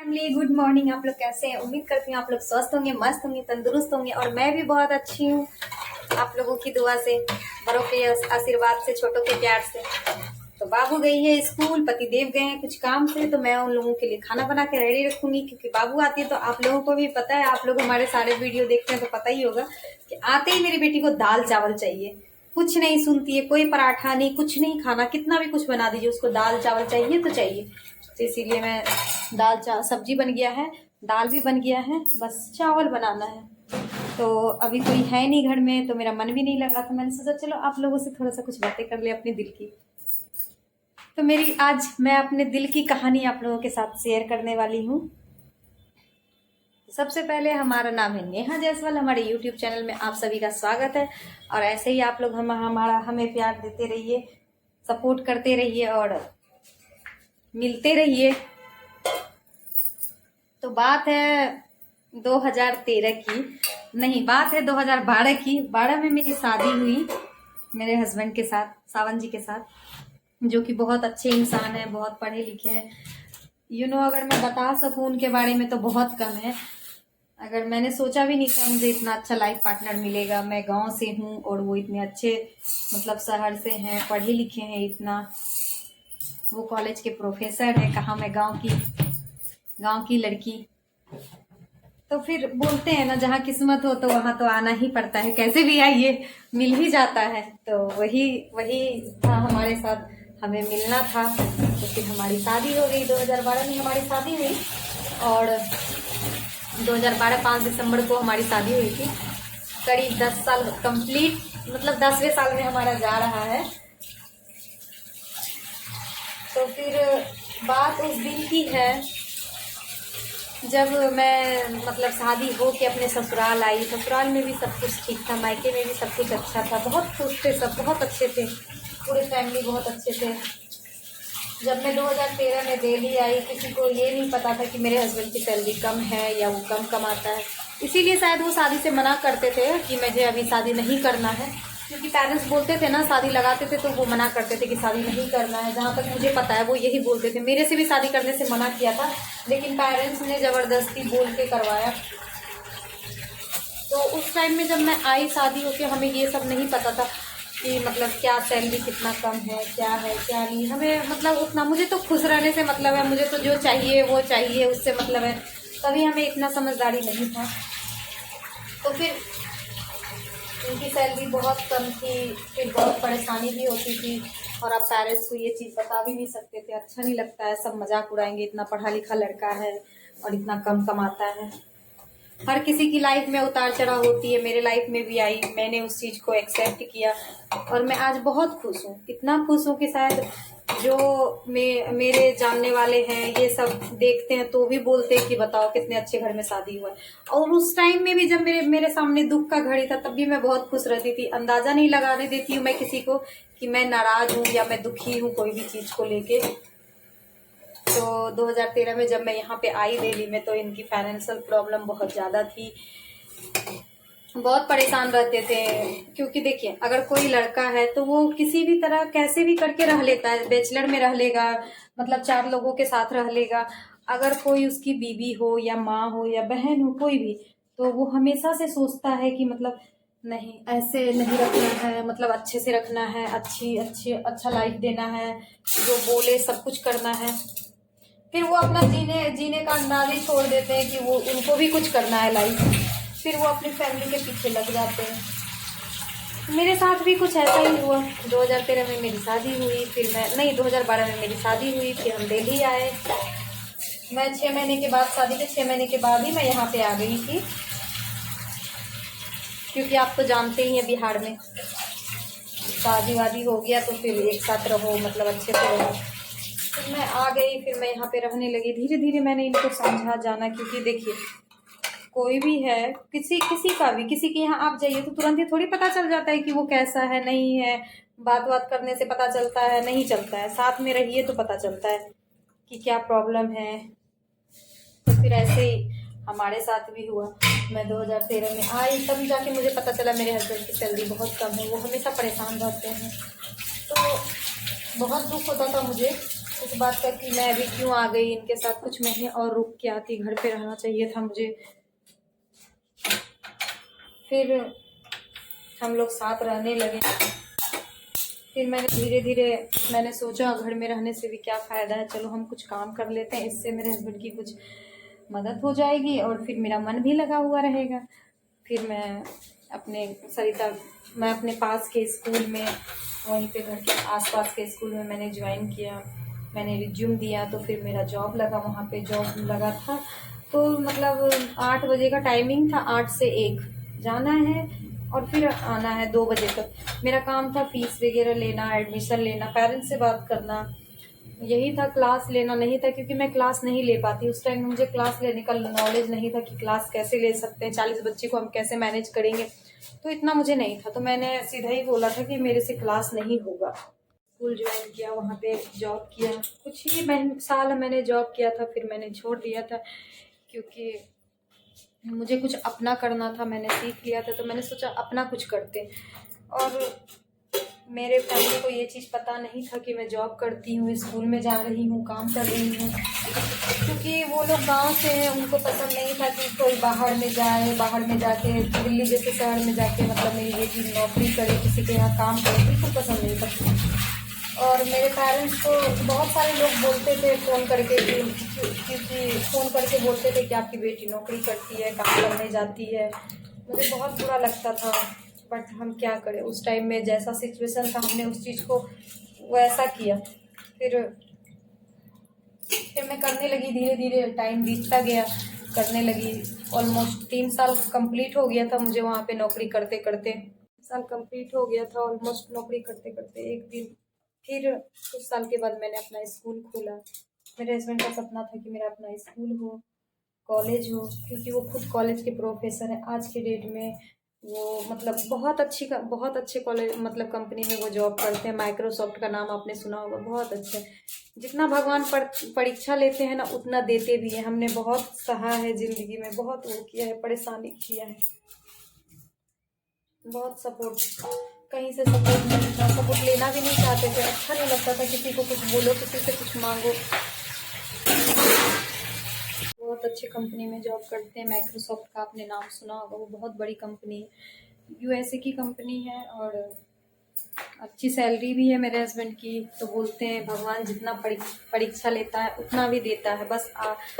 Family, good morning. आप लोग कैसे हैं? उम्मीद करती हूँ आप लोग स्वस्थ होंगे, मस्त होंगे, तंदुरुस्त होंगे और मैं भी बहुत अच्छी हूँ आप लोगों की दुआ से, बड़ों के आशीर्वाद से, छोटों के प्यार से। तो बाबू गई है स्कूल, पति देव गए हैं कुछ काम से, तो मैं उन लोगों के लिए खाना बना के रेडी रखूंगी क्योंकि बाबू आती है। तो आप लोगों को भी पता है, आप लोग हमारे सारे वीडियो देखते हैं तो पता ही होगा कि आते ही मेरी बेटी को दाल चावल चाहिए, कुछ नहीं सुनती है, कोई पराठा नहीं, कुछ नहीं खाना, कितना भी कुछ बना दीजिए उसको दाल चावल चाहिए तो चाहिए। तो इसीलिए मैं सब्जी बन गया है, दाल भी बन गया है, बस चावल बनाना है। तो अभी कोई है नहीं घर में तो मेरा मन भी नहीं लग रहा था, मैंने सोचा चलो आप लोगों से थोड़ा सा कुछ बातें कर ले अपने दिल की। तो मैं अपने दिल की कहानी आप लोगों के साथ शेयर करने वाली हूँ। सबसे पहले हमारा नाम है नेहा जायसवाल, हमारे YouTube चैनल में आप सभी का स्वागत है। और ऐसे ही आप लोग हमें प्यार देते रहिए, सपोर्ट करते रहिए और मिलते रहिए। तो बात है 2013 की, नहीं बात है 2012 की। 12 में मेरी शादी हुई मेरे हस्बैंड के साथ, सावन जी के साथ, जो कि बहुत अच्छे इंसान हैं, बहुत पढ़े लिखे हैं। अगर मैं बता सकूं उनके बारे में तो बहुत कम है। अगर मैंने सोचा भी नहीं था मुझे इतना अच्छा लाइफ पार्टनर मिलेगा। मैं गांव से हूं और वो इतने अच्छे मतलब शहर से हैं, पढ़े लिखे हैं इतना, वो कॉलेज के प्रोफेसर है। कहाँ मैं गांव की लड़की। तो फिर बोलते हैं ना, जहाँ किस्मत हो तो वहां तो आना ही पड़ता है, कैसे भी आइए मिल ही जाता है। तो वही था हमारे साथ, हमें मिलना था। तो फिर हमारी शादी हो गई। 2012 में हमारी शादी हुई और 2012 5 दिसंबर को हमारी शादी हुई थी। करीब 10 साल कंप्लीट, मतलब 10वें साल में हमारा जा रहा है। तो फिर बात उस दिन की है जब मैं मतलब शादी हो के अपने ससुराल आई। ससुराल में भी सब कुछ ठीक था, मायके में भी सब कुछ अच्छा था, बहुत खुश थे, सब बहुत अच्छे थे, पूरे फैमिली बहुत अच्छे थे। जब मैं 2013 में दिल्ली आई, किसी को ये नहीं पता था कि मेरे हस्बैंड की सैलरी कम है या वो कम कमाता है। इसीलिए शायद वो शादी से मना करते थे कि मुझे अभी शादी नहीं करना है, क्योंकि पेरेंट्स बोलते थे ना, शादी लगाते थे तो वो मना करते थे कि शादी नहीं करना है। जहाँ तक मुझे पता है वो यही बोलते थे। मेरे से भी शादी करने से मना किया था, लेकिन पेरेंट्स ने ज़बरदस्ती बोल के करवाया। तो उस टाइम में जब मैं आई शादी होके, हमें ये सब नहीं पता था कि मतलब क्या सैलरी कितना कम है, क्या है क्या नहीं। हमें मतलब उतना, मुझे तो खुश रहने से मतलब है, मुझे तो जो चाहिए वो चाहिए, उससे मतलब है। तभी हमें इतना समझदारी नहीं था। तो फिर उनकी सैलरी बहुत कम थी, फिर बहुत परेशानी भी होती थी। और आप पेरेंट्स को ये चीज़ बता भी नहीं सकते थे, अच्छा नहीं लगता है, सब मजाक उड़ाएंगे, इतना पढ़ा लिखा लड़का है और इतना कम कमाता है। हर किसी की लाइफ में उतार चढ़ाव होती है, मेरे लाइफ में भी आई। मैंने उस चीज़ को एक्सेप्ट किया और मैं आज बहुत खुश हूँ। इतना खुश हूँ कि शायद जो मेरे जानने वाले हैं ये सब देखते हैं तो भी बोलते हैं कि बताओ कितने अच्छे घर में शादी हुआ है। और उस टाइम में भी जब मेरे सामने दुख का घड़ी था, तब भी मैं बहुत खुश रहती थी। अंदाजा नहीं लगाने देती हूँ मैं किसी को कि मैं नाराज हूँ या मैं दुखी हूँ कोई भी चीज़ को लेके। तो 2013 में जब मैं यहाँ पे आई दिल्ली में, तो इनकी फाइनेंशियल प्रॉब्लम बहुत ज़्यादा थी, बहुत परेशान रहते थे। क्योंकि देखिए, अगर कोई लड़का है तो वो किसी भी तरह कैसे भी करके रह लेता है, बैचलर में रह लेगा, मतलब 4 लोगों के साथ रह लेगा। अगर कोई उसकी बीवी हो या माँ हो या बहन हो, कोई भी, तो वो हमेशा से सोचता है कि मतलब नहीं, ऐसे नहीं रखना है, मतलब अच्छे से रखना है, अच्छा लाइफ देना है, जो बोले सब कुछ करना है। फिर वो अपना जीने का अंदाज ही छोड़ देते हैं कि वो उनको भी कुछ करना है लाइफ। फिर वो अपनी फैमिली के पीछे लग जाते हैं। मेरे साथ भी कुछ ऐसा ही हुआ। 2013 में मेरी शादी हुई, 2012 में मेरी शादी हुई, फिर हम दिल्ली आए। मैं 6 महीने के बाद, शादी के 6 महीने के बाद ही मैं यहाँ पे आ गई थी, क्योंकि आप तो जानते ही हैं बिहार में शादी वादी हो गया तो फिर एक साथ रहो, मतलब अच्छे से रहो। फिर मैं आ गई, फिर मैं यहाँ पे रहने लगी। धीरे धीरे मैंने इनको समझा जाना, क्योंकि देखिए कोई भी है, किसी के यहाँ आप जाइए तो तुरंत ही थोड़ी पता चल जाता है कि वो कैसा है नहीं है। बात करने से पता चलता है, नहीं चलता है। साथ में रहिए तो पता चलता है कि क्या प्रॉब्लम है। तो फिर ऐसे ही हमारे साथ भी हुआ। मैं 2013 में आई, तब जाके मुझे पता चला मेरे हस्बैंड की सैलरी बहुत कम है, वो हमेशा परेशान रहते हैं। तो बहुत दुख होता था मुझे इस बात का कि मैं अभी क्यों आ गई इनके साथ, कुछ महीने और रुक के आती, घर पे रहना चाहिए था मुझे। फिर हम लोग साथ रहने लगे। फिर मैंने धीरे धीरे मैंने सोचा घर में रहने से भी क्या फ़ायदा है, चलो हम कुछ काम कर लेते हैं, इससे मेरे हस्बैंड की कुछ मदद हो जाएगी और फिर मेरा मन भी लगा हुआ रहेगा। फिर मैं अपने पास के स्कूल में, वहीं पे घर के आसपास के स्कूल में मैंने ज्वाइन किया। मैंने रिज्यूम दिया तो फिर मेरा जॉब लगा, वहाँ पे जॉब लगा था। तो मतलब 8 बजे का टाइमिंग था, 8 से 1 जाना है और फिर आना है 2 बजे तक। मेरा काम था फीस वगैरह लेना, एडमिशन लेना, पेरेंट्स से बात करना, यही था। क्लास लेना नहीं था क्योंकि मैं क्लास नहीं ले पाती उस टाइम, मुझे क्लास लेने का नॉलेज नहीं था कि क्लास कैसे ले सकते हैं, 40 बच्चे को हम कैसे मैनेज करेंगे, तो इतना मुझे नहीं था। तो मैंने सीधा ही बोला था कि मेरे से क्लास नहीं होगा। स्कूल ज्वाइन किया, वहाँ पे जॉब किया, कुछ ही साल मैंने जॉब किया था, फिर मैंने छोड़ दिया था क्योंकि मुझे कुछ अपना करना था। मैंने सीख लिया था तो मैंने सोचा अपना कुछ करते। और मेरे फैमिली को ये चीज़ पता नहीं था कि मैं जॉब करती हूँ, स्कूल में जा रही हूँ, काम कर रही हूँ, क्योंकि वो लोग गांव से हैं, उनको पसंद नहीं था कि कोई बाहर में जाए, बाहर में जाके दिल्ली जैसे शहर में जाके मतलब मेरी बेटी नौकरी करे, किसी के यहाँ काम करे, बिल्कुल पसंद नहीं था। और मेरे पेरेंट्स को बहुत सारे लोग बोलते थे फ़ोन करके, क्योंकि फ़ोन करके बोलते थे कि आपकी बेटी नौकरी करती है, काम करने जाती है। मुझे बहुत बुरा लगता था, बट हम क्या करें, उस टाइम में जैसा सिचुएशन था हमने उस चीज़ को वैसा किया। फिर मैं करने लगी, धीरे धीरे टाइम बीतता गया, करने लगी। ऑलमोस्ट 3 साल कंप्लीट हो गया था मुझे वहाँ पे नौकरी करते करते, साल कंप्लीट हो गया था ऑलमोस्ट नौकरी करते करते। एक दिन फिर कुछ साल के बाद मैंने अपना स्कूल खोला। मेरे हस्बैंड का सपना था कि मेरा अपना स्कूल हो, कॉलेज हो, क्योंकि वो खुद कॉलेज के प्रोफेसर हैं आज के डेट में। वो मतलब बहुत अच्छे कॉलेज मतलब कंपनी में वो जॉब करते हैं। माइक्रोसॉफ्ट का नाम आपने सुना होगा, बहुत अच्छा है। जितना भगवान परीक्षा लेते हैं ना उतना देते भी हैं। हमने बहुत सहा है ज़िंदगी में, बहुत वो किया है, परेशानी किया है, बहुत सपोर्ट, कहीं से सपोर्ट नहीं था, सपोर्ट लेना भी नहीं चाहते थे। अच्छा नहीं लगता था किसी को कुछ बोलो, किसी से कुछ मांगो। बहुत अच्छी कंपनी में जॉब करते हैं, माइक्रोसॉफ्ट का आपने नाम सुना होगा, वो बहुत बड़ी कंपनी है, यूएसए की कंपनी है और अच्छी सैलरी भी है मेरे हस्बैंड की। तो बोलते हैं भगवान जितना परीक्षा लेता है उतना भी देता है, बस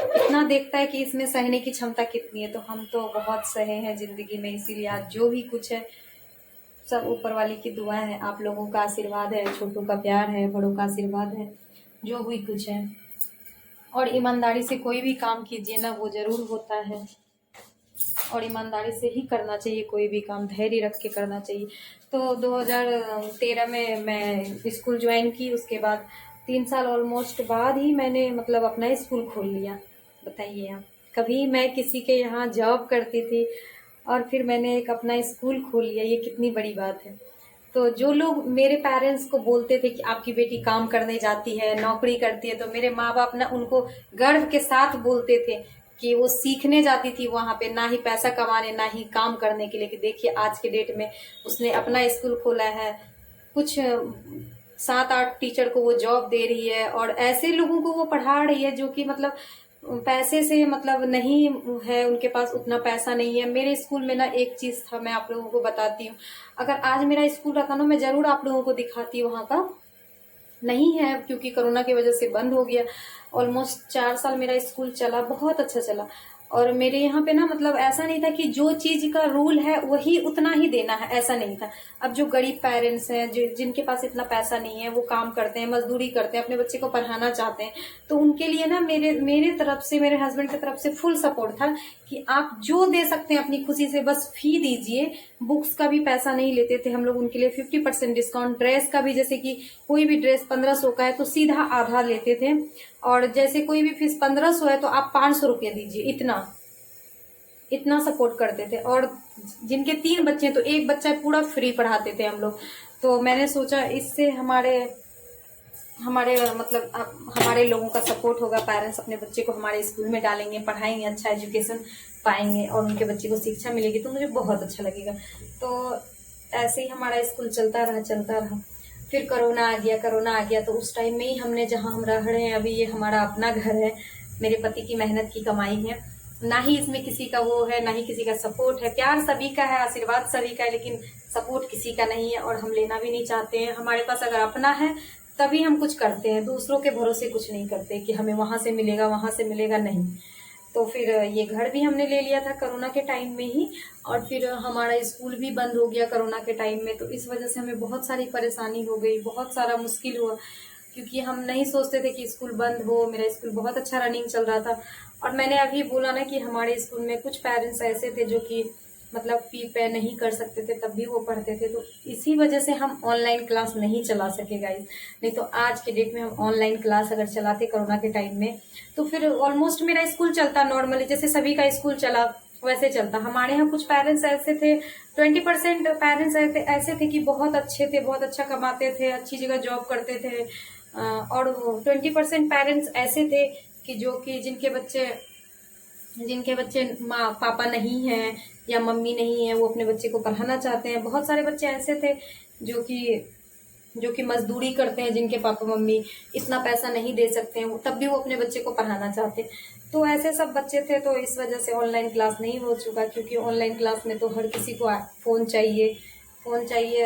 इतना देखता है कि इसमें सहने की क्षमता कितनी है। तो हम तो बहुत सहे हैं ज़िंदगी में, इसीलिए आज जो भी कुछ है सब ऊपर वाली की दुआ है, आप लोगों का आशीर्वाद है, छोटों का प्यार है, बड़ों का आशीर्वाद है, जो भी कुछ है। और ईमानदारी से कोई भी काम कीजिए ना वो ज़रूर होता है, और ईमानदारी से ही करना चाहिए कोई भी काम, धैर्य रख के करना चाहिए। तो 2013 में मैं स्कूल ज्वाइन की, उसके बाद 3 साल ऑलमोस्ट बाद ही मैंने मतलब अपना स्कूल खोल लिया। बताइए आप, कभी मैं किसी के यहाँ जॉब करती थी और फिर मैंने एक अपना स्कूल खोल लिया, ये कितनी बड़ी बात है। तो जो लोग मेरे पेरेंट्स को बोलते थे कि आपकी बेटी काम करने जाती है, नौकरी करती है, तो मेरे माँ बाप ना उनको गर्व के साथ बोलते थे कि वो सीखने जाती थी वहां पे, ना ही पैसा कमाने ना ही काम करने के लिए। कि देखिए आज के डेट में उसने अपना स्कूल खोला है, कुछ 7-8 टीचर को वो जॉब दे रही है और ऐसे लोगों को वो पढ़ा रही है जो कि मतलब पैसे से मतलब नहीं है, उनके पास उतना पैसा नहीं है। मेरे स्कूल में ना एक चीज था, मैं आप लोगों को बताती हूँ। अगर आज मेरा स्कूल रहता ना मैं जरूर आप लोगों को दिखाती, वहां का नहीं है क्योंकि कोरोना की वजह से बंद हो गया। ऑलमोस्ट 4 साल मेरा स्कूल चला, बहुत अच्छा चला। और मेरे यहाँ पे ना मतलब ऐसा नहीं था कि जो चीज का रूल है वही उतना ही देना है, ऐसा नहीं था। अब जो गरीब पेरेंट्स हैं, जिनके पास इतना पैसा नहीं है, वो काम करते हैं, मजदूरी करते हैं, अपने बच्चे को पढ़ाना चाहते हैं, तो उनके लिए ना मेरे तरफ से, मेरे हस्बैंड की तरफ से फुल सपोर्ट था कि आप जो दे सकते हैं अपनी खुशी से बस फी दीजिए। बुक्स का भी पैसा नहीं लेते थे हम लोग, उनके लिए 50% डिस्काउंट। ड्रेस का भी, जैसे कि कोई भी ड्रेस 1500 का है तो सीधा आधा लेते थे, और जैसे कोई भी फीस 1500 है तो आप 500 रुपये दीजिए, इतना सपोर्ट करते थे। और जिनके 3 बच्चे हैं तो एक बच्चा पूरा फ्री पढ़ाते थे हम लोग। तो मैंने सोचा इससे हमारे मतलब हमारे लोगों का सपोर्ट होगा, पेरेंट्स अपने बच्चे को हमारे स्कूल में डालेंगे, पढ़ाएंगे, अच्छा एजुकेशन पाएंगे और उनके बच्चे को शिक्षा मिलेगी, तो मुझे बहुत अच्छा लगेगा। तो ऐसे ही हमारा स्कूल चलता रहा। फिर कोरोना आ गया तो उस टाइम में ही हमने, जहाँ हम रह रहे हैं अभी, ये हमारा अपना घर है, मेरे पति की मेहनत की कमाई है, ना ही इसमें किसी का वो है, ना ही किसी का सपोर्ट है। प्यार सभी का है, आशीर्वाद सभी का है, लेकिन सपोर्ट किसी का नहीं है और हम लेना भी नहीं चाहते हैं। हमारे पास अगर अपना है तभी हम कुछ करते हैं, दूसरों के भरोसे कुछ नहीं करते कि हमें वहां से मिलेगा वहां से मिलेगा, नहीं। तो फिर ये घर भी हमने ले लिया था कोरोना के टाइम में ही, और फिर हमारा स्कूल भी बंद हो गया कोरोना के टाइम में। तो इस वजह से हमें बहुत सारी परेशानी हो गई, बहुत सारा मुश्किल हुआ, क्योंकि हम नहीं सोचते थे कि स्कूल बंद हो। मेरा स्कूल बहुत अच्छा रनिंग चल रहा था, और मैंने अभी बोला ना कि हमारे स्कूल में कुछ पेरेंट्स ऐसे थे जो कि मतलब फी पे नहीं कर सकते थे, तब भी वो पढ़ते थे। तो इसी वजह से हम ऑनलाइन क्लास नहीं चला सके गाइस, नहीं तो आज के डेट में हम ऑनलाइन क्लास अगर चलाते कोरोना के टाइम में, तो फिर ऑलमोस्ट मेरा स्कूल चलता नॉर्मली, जैसे सभी का स्कूल चला वैसे चलता। हमारे यहाँ कुछ पेरेंट्स ऐसे थे, 20% पेरेंट्स ऐसे थे कि बहुत अच्छे थे, बहुत अच्छा कमाते थे, अच्छी जगह जॉब करते थे, और 20% पेरेंट्स ऐसे थे कि जो कि जिनके बच्चे माँ पापा नहीं हैं या मम्मी नहीं है, वो अपने बच्चे को पढ़ाना चाहते हैं। बहुत सारे बच्चे ऐसे थे जो कि मजदूरी करते हैं, जिनके पापा मम्मी इतना पैसा नहीं दे सकते हैं, तब भी वो अपने बच्चे को पढ़ाना चाहते हैं। तो ऐसे सब बच्चे थे, तो इस वजह से ऑनलाइन क्लास नहीं हो चुका, क्योंकि ऑनलाइन क्लास में तो हर किसी को फोन चाहिए,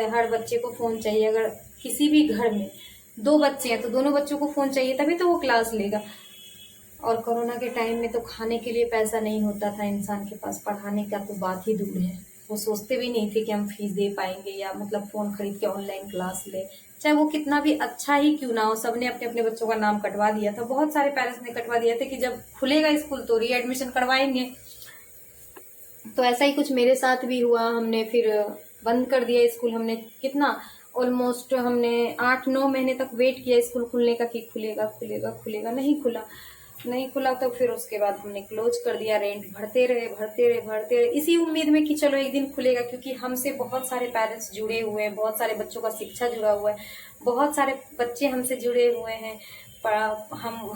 हर बच्चे को फोन चाहिए। अगर किसी भी घर में 2 बच्चे हैं तो दोनों बच्चों को फोन चाहिए, तभी तो वो क्लास लेगा। और कोरोना के टाइम में तो खाने के लिए पैसा नहीं होता था इंसान के पास, पढ़ाने का तो बात ही दूर है। वो सोचते भी नहीं थे कि हम फीस दे पाएंगे या मतलब फोन खरीद के ऑनलाइन क्लास ले, चाहे वो कितना भी अच्छा ही क्यों ना हो। सबने अपने अपने बच्चों का नाम कटवा दिया था, बहुत सारे पेरेंट्स ने कटवा दिया था कि जब खुलेगा स्कूल तो रीएडमिशन करवाएंगे। तो ऐसा ही कुछ मेरे साथ भी हुआ, हमने फिर बंद कर दिया स्कूल। हमने कितना ऑलमोस्ट हमने 8-9 महीने तक वेट किया स्कूल खुलने का, कि खुलेगा खुलेगा खुलेगा, नहीं खुला। तो फिर उसके बाद हमने क्लोज कर दिया, रेंट भरते रहे इसी उम्मीद में कि चलो एक दिन खुलेगा, क्योंकि हमसे बहुत सारे पेरेंट्स जुड़े हुए हैं, बहुत सारे बच्चों का शिक्षा जुड़ा हुआ है, बहुत सारे बच्चे हमसे जुड़े हुए हैं।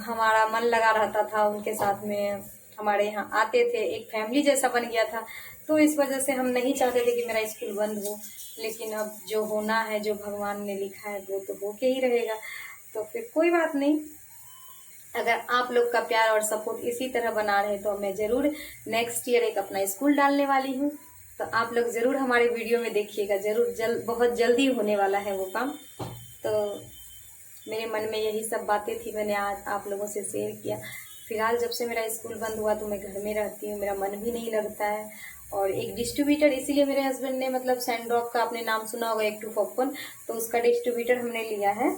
हमारा मन लगा रहता था उनके साथ में, हमारे यहाँ आते थे, एक फैमिली जैसा बन गया था। तो इस वजह से हम नहीं चाहते थे कि मेरा स्कूल बंद हो, लेकिन अब जो होना है, जो भगवान ने लिखा है, वो तो होके ही रहेगा। तो फिर कोई बात नहीं, अगर आप लोग का प्यार और सपोर्ट इसी तरह बना रहे तो मैं जरूर नेक्स्ट ईयर एक अपना स्कूल डालने वाली हूँ। तो आप लोग जरूर हमारे वीडियो में देखिएगा, जरूर बहुत जल्दी होने वाला है वो काम। तो मेरे मन में यही सब बातें थी, मैंने आज आप लोगों से शेयर किया। फिलहाल जब से मेरा स्कूल बंद हुआ तो मैं घर में रहती हूँ, मेरा मन भी नहीं लगता है। और एक डिस्ट्रीब्यूटर, इसीलिए मेरे हस्बैंड ने मतलब सैंडरॉक का आपने नाम सुना होगा, 1251, तो उसका डिस्ट्रीब्यूटर हमने लिया है।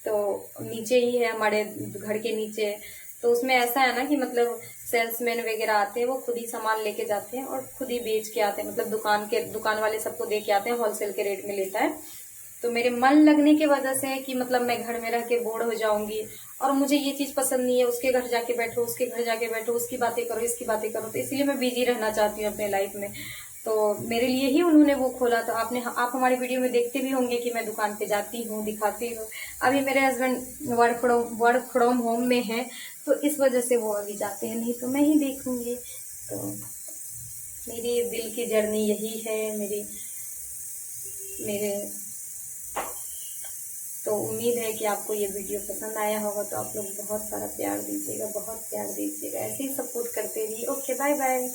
तो नीचे ही है, हमारे घर के नीचे। तो उसमें ऐसा है ना कि मतलब सेल्समैन वगैरह आते हैं, वो खुद ही सामान लेके जाते हैं और खुद ही बेच के आते हैं, मतलब दुकान वाले सबको दे के आते हैं, होलसेल के रेट में लेता है। तो मेरे मन लगने की वजह से है कि मतलब मैं घर में रह के बोर हो जाऊंगी, और मुझे ये चीज पसंद नहीं है, उसके घर जाके बैठो, उसके घर जाके बैठो, उसकी बातें करो, इसकी बातें करो। तो इसलिए मैं बिजी रहना चाहती हूँ अपने लाइफ में। तो मेरे लिए ही उन्होंने वो खोला। तो आप हमारी वीडियो में देखते भी होंगे कि मैं दुकान पे जाती हूँ, दिखाती हूँ। अभी मेरे हस्बैंड वर्क फ्रॉम होम में है, तो इस वजह से वो अभी जाते हैं, नहीं तो मैं ही देखूंगी। तो मेरी दिल की जर्नी यही है मेरे तो उम्मीद है कि आपको ये वीडियो पसंद आया होगा। तो आप लोग बहुत सारा प्यार दीजिएगा, बहुत प्यार दीजिएगा, ऐसे ही सपोर्ट करते रहिए। Okay, bye bye.